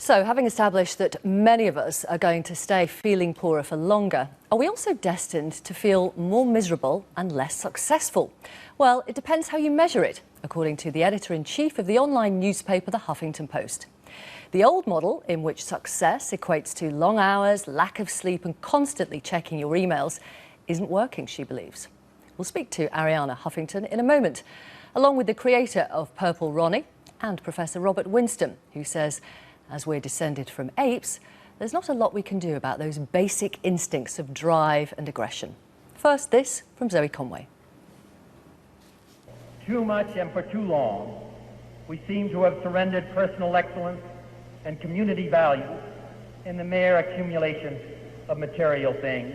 So, having established that many of us are going to stay feeling poorer for longer, are we also destined to feel more miserable and less successful? Well, it depends how you measure it, according to the editor-in-chief of the online newspaper, the Huffington Post. The old model, in which success equates to long hours, lack of sleep and constantly checking your emails, isn't working, she believes. We'll speak to Ariana Huffington in a moment, along with the creator of Purple Ronnie and Professor Robert Winston, who says, as we're descended from apes, there's not a lot we can do about those basic instincts of drive and aggression. First, this from Zoe Conway. Too much and for too long, we seem to have surrendered personal excellence and community values in the mere accumulation of material things.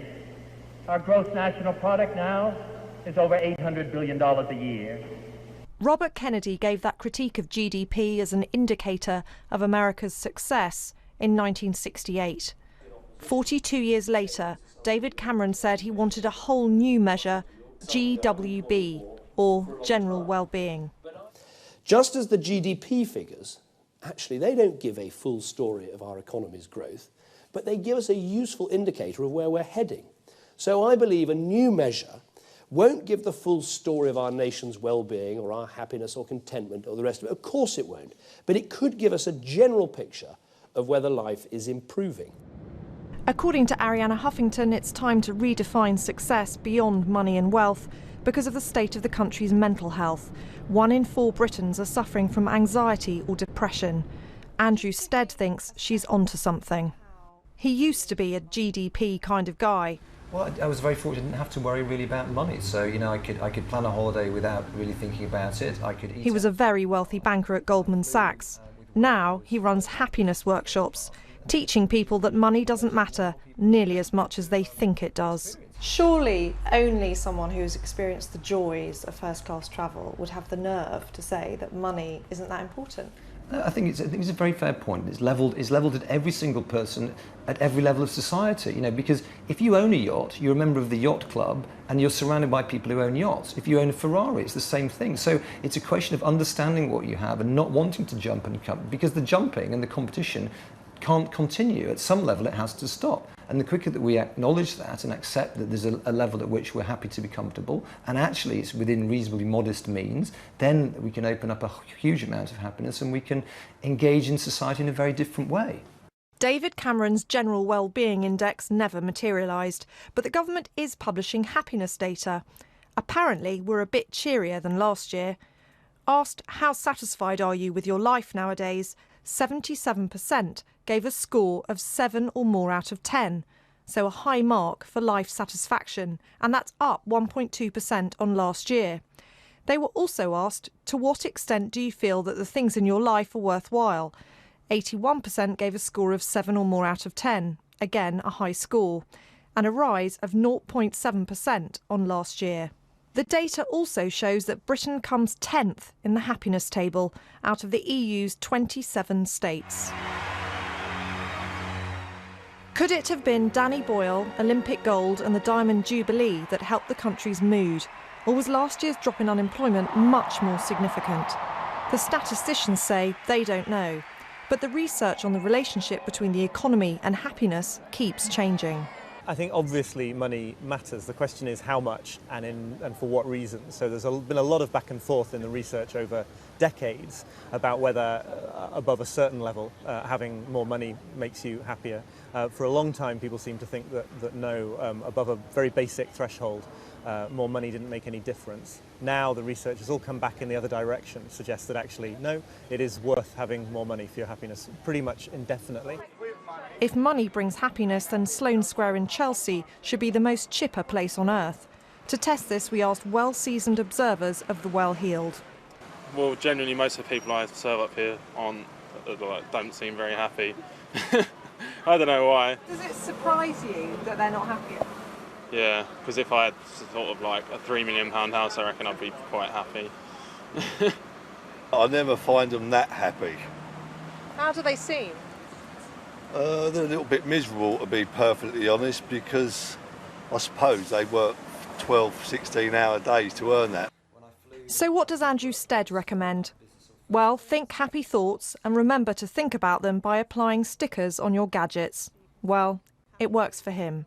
Our gross national product now is over $800 billion a year. Robert Kennedy gave that critique of GDP as an indicator of America's success in 1968. 42 years later, David Cameron said he wanted a whole new measure, GWB, or general well-being. Just as the GDP figures, actually, they don't give a full story of our economy's growth, but they give us a useful indicator of where we're heading. So I believe a new measure won't give the full story of our nation's well-being or our happiness or contentment or the rest of it. Of course it won't. But it could give us a general picture of whether life is improving. According to Ariana Huffington, it's time to redefine success beyond money and wealth because of the state of the country's mental health. 1 in 4 Britons are suffering from anxiety or depression. Andrew Stead thinks she's onto something. He used to be a GDP kind of guy. Well, I was very fortunate. I didn't have to worry really about money. So, I could plan a holiday without really thinking about it. I could eat. He was a very wealthy banker at Goldman Sachs. Now he runs happiness workshops, teaching people that money doesn't matter nearly as much as they think it does. Surely only someone who's experienced the joys of first-class travel would have the nerve to say that money isn't that important. I think it's a very fair point. It's levelled at every single person at every level of society. Because if you own a yacht, you're a member of the yacht club, and you're surrounded by people who own yachts. If you own a Ferrari, it's the same thing. So it's a question of understanding what you have and not wanting to jump and come, because the jumping and the competition can't continue. At some level, it has to stop. And the quicker that we acknowledge that and accept that there's a level at which we're happy to be comfortable, and actually it's within reasonably modest means, then we can open up a huge amount of happiness and we can engage in society in a very different way. David Cameron's General Wellbeing Index never materialised, but the government is publishing happiness data. Apparently, we're a bit cheerier than last year. Asked, how satisfied are you with your life nowadays? 77% gave a score of 7 or more out of 10, so a high mark for life satisfaction, and that's up 1.2% on last year. They were also asked, to what extent do you feel that the things in your life are worthwhile? 81% gave a score of 7 or more out of 10, again a high score, and a rise of 0.7% on last year. The data also shows that Britain comes 10th in the happiness table out of the EU's 27 states. Could it have been Danny Boyle, Olympic gold and the Diamond Jubilee that helped the country's mood? Or was last year's drop in unemployment much more significant? The statisticians say they don't know, but the research on the relationship between the economy and happiness keeps changing. I think obviously money matters. The question is how much and for what reasons. So there's been a lot of back and forth in the research over decades about whether above a certain level having more money makes you happier. For a long time people seem to think that no, above a very basic threshold more money didn't make any difference. Now the research has all come back in the other direction, suggests that actually no, it is worth having more money for your happiness pretty much indefinitely. If money brings happiness, then Sloane Square in Chelsea should be the most chipper place on earth. To test this, we asked well-seasoned observers of the well-heeled. Well, generally most of the people I serve up here don't seem very happy. I don't know why. Does it surprise you that they're not happier? Yeah, because if I had sort of like a £3 million house, I reckon I'd be quite happy. I never find them that happy. How do they seem? They're a little bit miserable, to be perfectly honest, because I suppose they work 12, 16-hour days to earn that. So what does Andrew Stead recommend? Well, think happy thoughts and remember to think about them by applying stickers on your gadgets. Well, it works for him.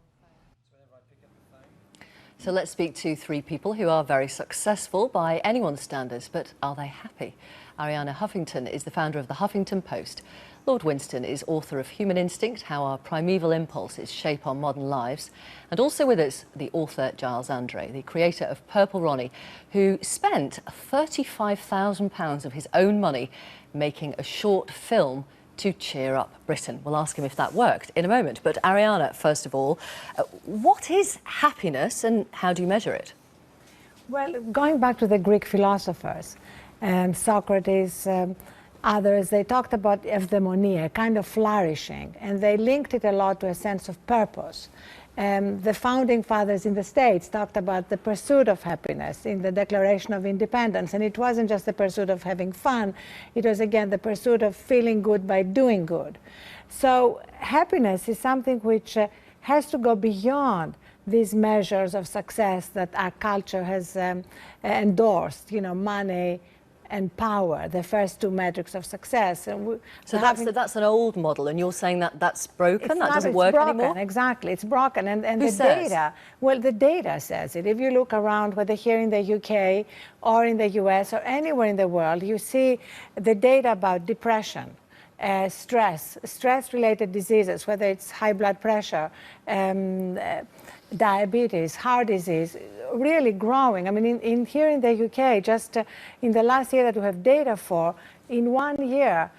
So let's speak to three people who are very successful by anyone's standards, but are they happy? Ariana Huffington is the founder of the Huffington Post. Lord Winston is author of Human Instinct, How Our Primeval Impulses Shape Our Modern Lives. And also with us, the author Giles Andre, the creator of Purple Ronnie, who spent £35,000 of his own money making a short film to cheer up Britain. We'll ask him if that worked in a moment. But Ariana, first of all, what is happiness and how do you measure it? Well, going back to the Greek philosophers, Socrates, others, they talked about eudaimonia, kind of flourishing, and they linked it a lot to a sense of purpose. The founding fathers in the States talked about the pursuit of happiness in the Declaration of Independence, and it wasn't just the pursuit of having fun, it was again the pursuit of feeling good by doing good. So happiness is something which has to go beyond these measures of success that our culture has endorsed, you know, money and power, the first two metrics of success. So that's an old model, and you're saying that that's broken? That doesn't work anymore? Exactly, it's broken. And Who the says? data, well, the data says it. If you look around, whether here in the UK or in the US or anywhere in the world, you see the data about depression, stress-related diseases, whether it's high blood pressure, diabetes, heart disease, really growing. I mean, here in the UK, just in the last year that we have data for, in 1 year,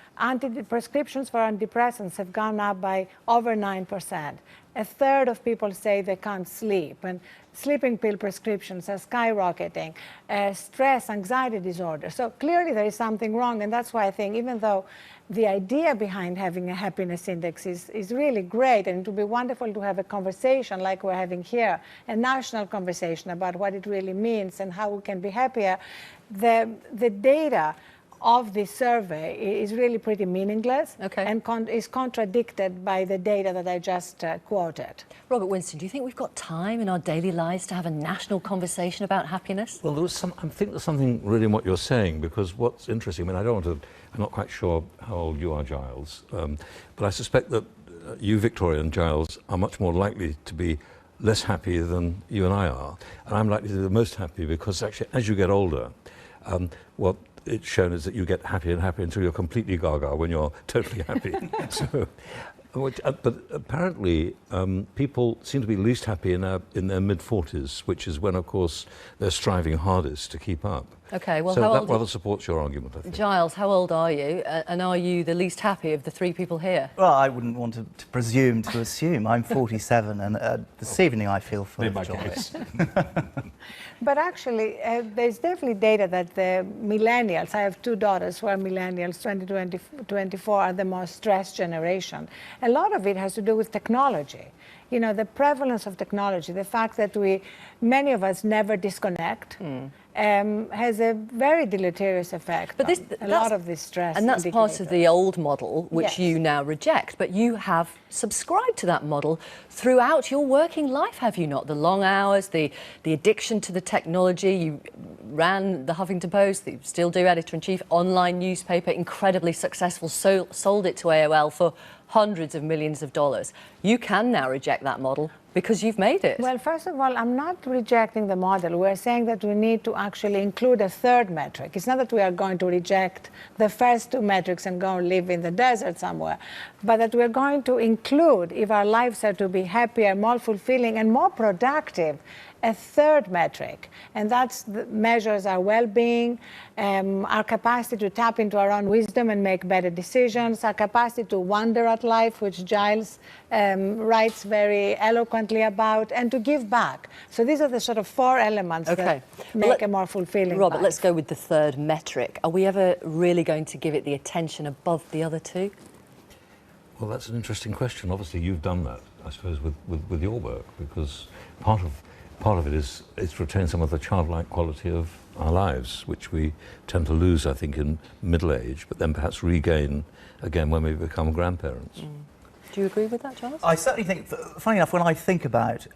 prescriptions for antidepressants have gone up by over 9%. A third of people say they can't sleep, and sleeping pill prescriptions are skyrocketing, stress, anxiety disorder. So clearly there is something wrong, and that's why I think even though the idea behind having a happiness index is really great, and it would be wonderful to have a conversation like we're having here, a national conversation about what it really means and how we can be happier. The data of this survey is really pretty meaningless, and is contradicted by the data that I just quoted. Robert Winston, do you think we've got time in our daily lives to have a national conversation about happiness? Well, I think there's something really in what you're saying, because what's interesting, I mean, I'm not quite sure how old you are, Giles, but I suspect that you, Victoria, and Giles are much more likely to be less happy than you and I are. And I'm likely to be the most happy because actually, as you get older, what it's shown is that you get happier and happier until you're completely gaga when you're totally happy. But apparently, people seem to be least happy in their mid-40s, which is when, of course, they're striving hardest to keep up. Okay, well, so how that old rather supports your argument, I think. Giles, how old are you, and are you the least happy of the three people here? Well, I wouldn't want to presume to assume. I'm 47, and this evening I feel full of joy. But actually, there's definitely data that the millennials, I have two daughters who are millennials, 2024, are the most stressed generation. A lot of it has to do with technology. You know, the prevalence of technology, the fact that many of us never disconnect, has a very deleterious effect on a lot of this stress. And that's part of the old model, which you now reject. But you have subscribed to that model throughout your working life, have you not? The long hours, the addiction to the technology. You ran the Huffington Post, you still do, editor-in-chief, online newspaper, incredibly successful, sold it to AOL for hundreds of millions of dollars. You can now reject that model because you've made it. Well, first of all, I'm not rejecting the model. We're saying that we need to actually include a third metric. It's not that we are going to reject the first two metrics and go live in the desert somewhere, but that we're going to include, if our lives are to be happier, more fulfilling, and more productive, a third metric, and that's measures our well-being, our capacity to tap into our own wisdom and make better decisions, our capacity to wonder at life, which Giles writes very eloquently about, and to give back. So these are the sort of four elements that make a more fulfilling Robert, life. let's go with the third metric. Are we ever really going to give it the attention above the other two? Well, that's an interesting question. Obviously, you've done that, I suppose, with your work, because part of it is to retain some of the childlike quality of our lives, which we tend to lose, I think, in middle age, but then perhaps regain again when we become grandparents. Do you agree with that, Charles? I certainly think, funny enough, when I think about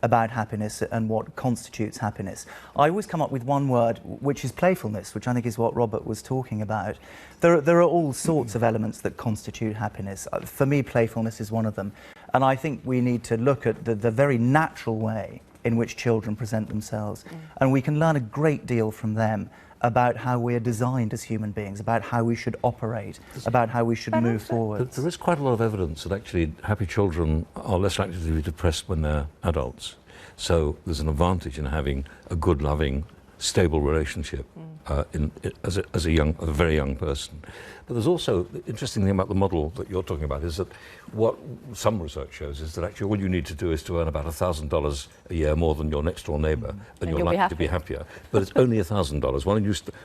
about happiness and what constitutes happiness. I always come up with one word, which is playfulness, which I think is what Robert was talking about. There are all sorts of elements that constitute happiness. For me, playfulness is one of them. And I think we need to look at the very natural way in which children present themselves. And we can learn a great deal from them about how we're designed as human beings, about how we should operate, about how we should move forward. There is quite a lot of evidence that actually happy children are less likely to be depressed when they're adults. So there's an advantage in having a good, loving, stable relationship as a very young person. But there's also, the interesting thing about the model that you're talking about is that what some research shows is that actually all you need to do is to earn about $1,000 a year more than your next door neighbour, and you're likely to be happier. But it's only $1,000.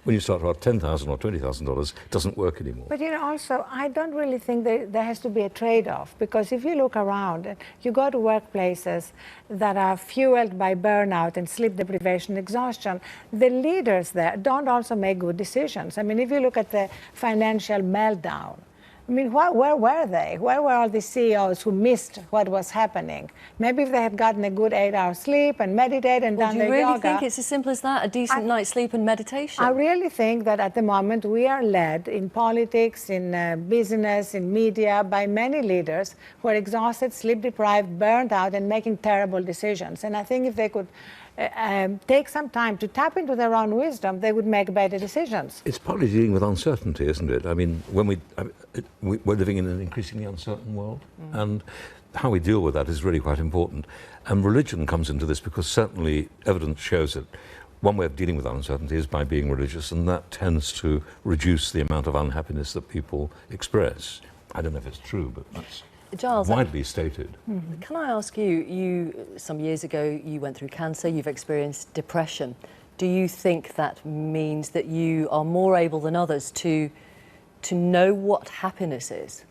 When you start about $10,000 or $20,000, it doesn't work anymore. But you know, also, I don't really think there has to be a trade-off, because if you look around, you go to workplaces that are fueled by burnout and sleep deprivation, exhaustion, the leaders there don't also make good decisions. I mean, if you look at the financial meltdown, I mean, where were they? Where were all the CEOs who missed what was happening? Maybe if they had gotten a good 8-hour sleep and meditated and done their yoga. Do you really think it's as simple as that? A decent night's sleep and meditation? I really think that at the moment we are led in politics, in business, in media, by many leaders who are exhausted, sleep deprived, burned out, and making terrible decisions. And I think if they could take some time to tap into their own wisdom, they would make better decisions. It's partly dealing with uncertainty, isn't it? I mean, when we're living in an increasingly uncertain world, and how we deal with that is really quite important. And religion comes into this, because certainly evidence shows that one way of dealing with uncertainty is by being religious, and that tends to reduce the amount of unhappiness that people express. I don't know if it's true, but that's Giles, widely stated. Can I ask you, some years ago, you went through cancer, you've experienced depression. Do you think that means that you are more able than others to know what happiness is?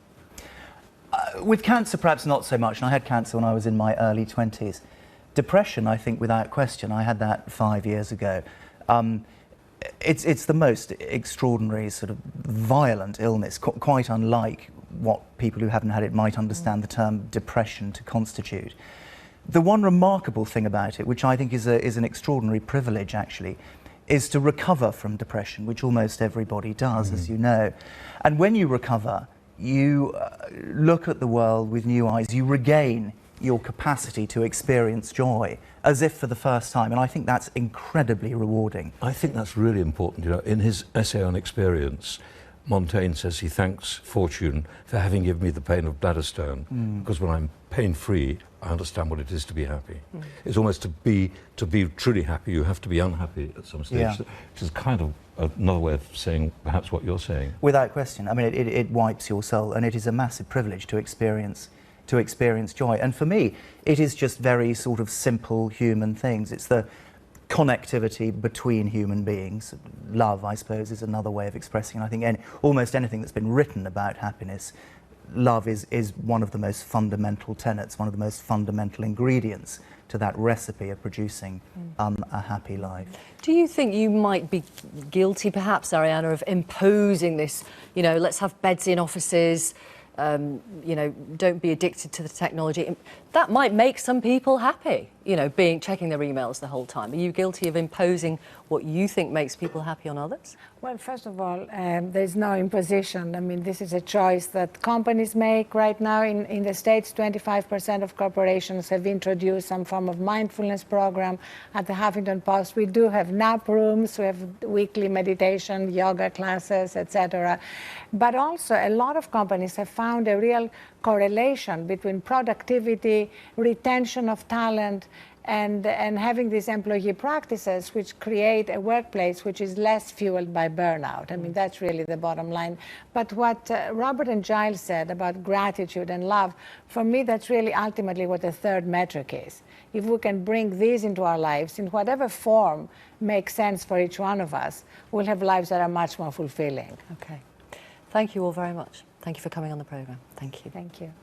With cancer, perhaps not so much. And I had cancer when I was in my early 20s. Depression, I think, without question. I had that 5 years ago. It's the most extraordinary, sort of violent illness, quite unlike what people who haven't had it might understand the term depression to constitute. The one remarkable thing about it, which I think is an extraordinary privilege actually, is to recover from depression, which almost everybody does, as you know. And when you recover, you look at the world with new eyes. You regain your capacity to experience joy as if for the first time, and I think that's incredibly rewarding. I think that's really important. You know, in his essay on experience, Montaigne says he thanks fortune for having given me the pain of bladder stone, because when I'm pain-free, I understand what it is to be happy. It's almost to be truly happy, you have to be unhappy at some stage, which is kind of another way of saying perhaps what you're saying. Without question. I mean, it wipes your soul, and it is a massive privilege to experience joy. And for me, it is just very sort of simple human things. It's the connectivity between human beings. Love, I suppose, is another way of expressing it. I think almost anything that's been written about happiness, love is one of the most fundamental tenets, one of the most fundamental ingredients to that recipe of producing a happy life. Do you think you might be guilty, perhaps, Ariana, of imposing this, you know, let's have beds in offices, you know, don't be addicted to the technology? That might make some people happy, you know, checking their emails the whole time. Are you guilty of imposing what you think makes people happy on others? Well, first of all, there's no imposition. I mean, this is a choice that companies make right now. In the States, 25% of corporations have introduced some form of mindfulness program. At the Huffington Post, we do have nap rooms, we have weekly meditation, yoga classes, etc. But also, a lot of companies have found a real correlation between productivity, retention of talent, and having these employee practices which create a workplace which is less fueled by burnout. I mean, that's really the bottom line. But what Robert and Giles said about gratitude and love, for me, that's really ultimately what the third metric is. If we can bring these into our lives in whatever form makes sense for each one of us, we'll have lives that are much more fulfilling. Okay. Thank you all very much. Thank you for coming on the programme. Thank you. Thank you.